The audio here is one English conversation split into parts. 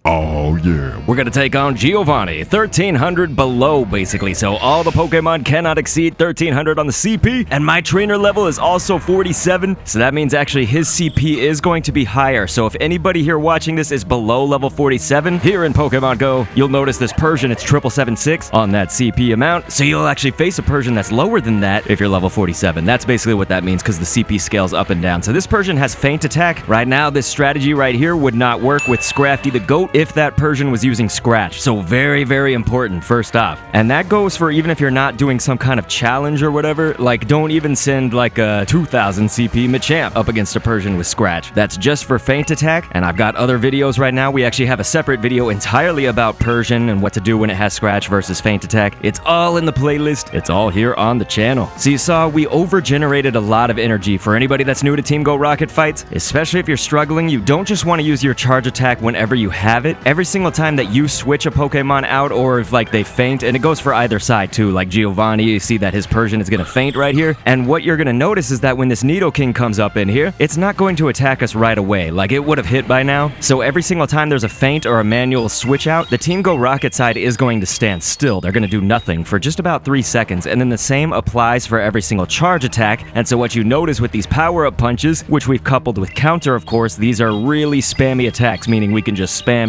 Oh yeah. We're gonna take on Giovanni, 1300 below basically, so all the Pokemon cannot exceed 1300 on the CP, and my trainer level is also 47, so that means actually his CP is going to be higher. So if anybody here watching this is below level 47, here in Pokemon Go, you'll notice this Persian, it's 7776 on that CP amount, so you'll actually face a Persian that's lower than that if you're level 47. That's basically what that means, because the CP scales up and down. So this Persian has Feint Attack. Right now, this strategy right here would not work with Scrafty the Goat if that Persian was using Scratch. So very, very important, first off. And that goes for even if you're not doing some kind of challenge or whatever, like don't even send like a 2000 CP Machamp up against a Persian with Scratch. That's just for Feint Attack, and I've got other videos right now. We actually have a separate video entirely about Persian and what to do when it has Scratch versus Feint Attack. It's all in the playlist. It's all here on the channel. So you saw we over-generated a lot of energy. For anybody that's new to Team Go Rocket fights, especially if you're struggling, you don't just want to use your charge attack whenever you have it. Every single time that you switch a Pokemon out, or if like they feint, and it goes for either side too, like Giovanni, you see that his Persian is going to feint right here, and what you're going to notice is that when this Nidoking comes up in here, it's not going to attack us right away, like it would have hit by now. So every single time there's a feint or a manual switch out, the Team Go Rocket side is going to stand still. They're going to do nothing for just about 3 seconds, and then the same applies for every single charge attack. And so what you notice with these power-up punches, which we've coupled with counter, of course, these are really spammy attacks, meaning we can just spam,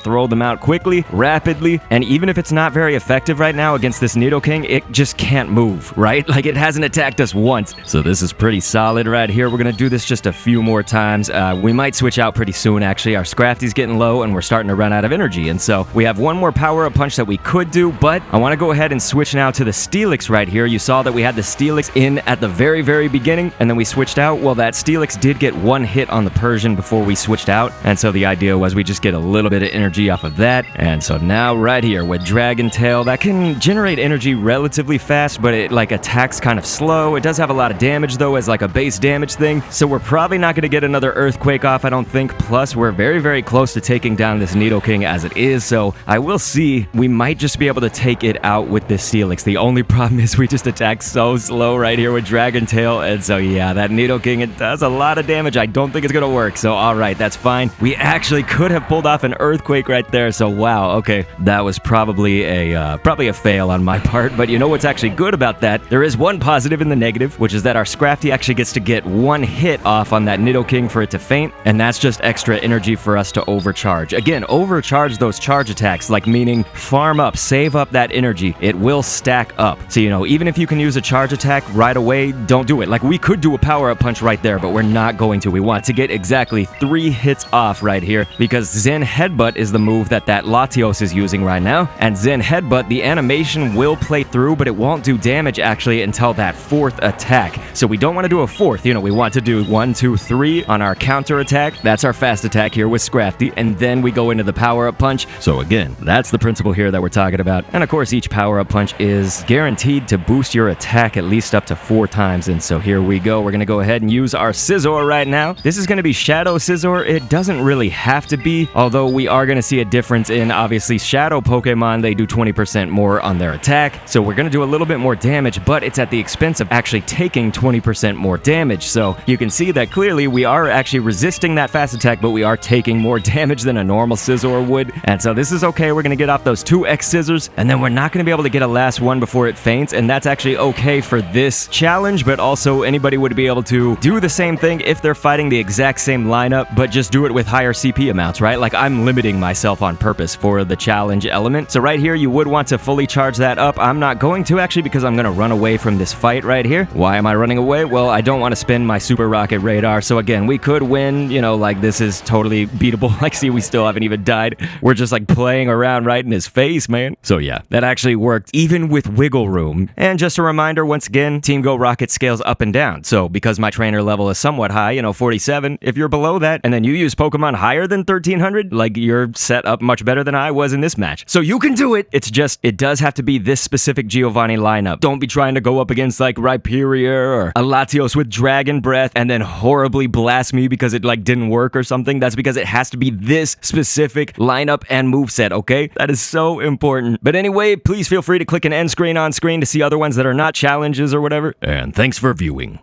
throw them out quickly, rapidly, and even if it's not very effective right now against this Nidoking, it just can't move, right? Like it hasn't attacked us once. So this is pretty solid right here. We're gonna do this just a few more times. We might switch out pretty soon, actually. Our Scrafty's getting low and we're starting to run out of energy, and so we have one more power-up punch that we could do, but I want to go ahead and switch now to the Steelix right here. You saw that we had the Steelix in at the very, very beginning, and then we switched out. Well, that Steelix did get one hit on the Persian before we switched out, and so the idea was we just get a little bit of energy off of that. And so now right here with Dragon Tail, that can generate energy relatively fast, but it like attacks kind of slow. It does have a lot of damage though as like a base damage thing, so we're probably not going to get another Earthquake off, I don't think. Plus we're very, very close to taking down this Nidoking as it is, so I will see. We might just be able to take it out with this Steelix. The only problem is we just attack so slow right here with Dragon Tail, and so yeah, that Nidoking, it does a lot of damage. I don't think it's gonna work, so alright, that's fine. We actually could have pulled off an Earthquake right there, so wow, okay, that was probably a fail on my part, but you know what's actually good about that? There is one positive in the negative, which is that our Scrafty actually gets to get one hit off on that Nidoking for it to faint, and that's just extra energy for us to overcharge. Again, overcharge those charge attacks, like meaning farm up, save up that energy. It will stack up. So, you know, even if you can use a charge attack right away, don't do it. Like we could do a power-up punch right there, but we're not going to. We want to get exactly 3 hits off right here, because Zen Headbutt is the move that Latios is using right now, and Zen Headbutt, the animation will play through, but it won't do damage actually until that 4th attack. So we don't want to do a 4th, you know, we want to do 1, 2, 3 on our counter attack. That's our fast attack here with Scrafty, and then we go into the power-up punch. So again, that's the principle here that we're talking about. And of course, each power-up punch is guaranteed to boost your attack at least up to 4 times. And so here we go. We're going to go ahead and use our Scizor right now. This is going to be Shadow Scizor. It doesn't really have to be, although we are going to see a difference in, obviously, Shadow Pokemon. They do 20% more on their attack. So we're going to do a little bit more damage, but it's at the expense of actually taking 20% more damage. So you can see that clearly we are actually resisting that fast attack, but we are taking more damage than a normal Scizor would. And so this is okay. We're going to get off those 2 X-Scissors, and then we're not going to be able to get a last one before it faints, and that's actually okay for this challenge, but also anybody would be able to do the same thing if they're fighting the exact same lineup, but just do it with higher CP amounts, right? Like I'm limiting myself on purpose for the challenge element. So right here, you would want to fully charge that up. I'm not going to actually, because I'm going to run away from this fight right here. Why am I running away? Well, I don't want to spin my Super Rocket Radar. So again, we could win, you know, like this is totally beatable. Like, see, we still haven't even died. We're just like playing around right in his face, man. So yeah, that actually worked even with wiggle room. And just a reminder, once again, Team Go Rocket scales up and down. So because my trainer level is somewhat high, you know, 47, if you're below that and then you use Pokemon higher than 1300, like you're set up much better than I was in this match. So you can do it. It's just, it does have to be this specific Giovanni lineup. Don't be trying to go up against like Rhyperior or a Latios with Dragon Breath and then horribly blast me because it like didn't work or something. That's because it has to be this specific lineup and moveset, okay? That is so important. But anyway, please feel free to click an end screen on screen to see other ones that are not challenges or whatever. And thanks for viewing.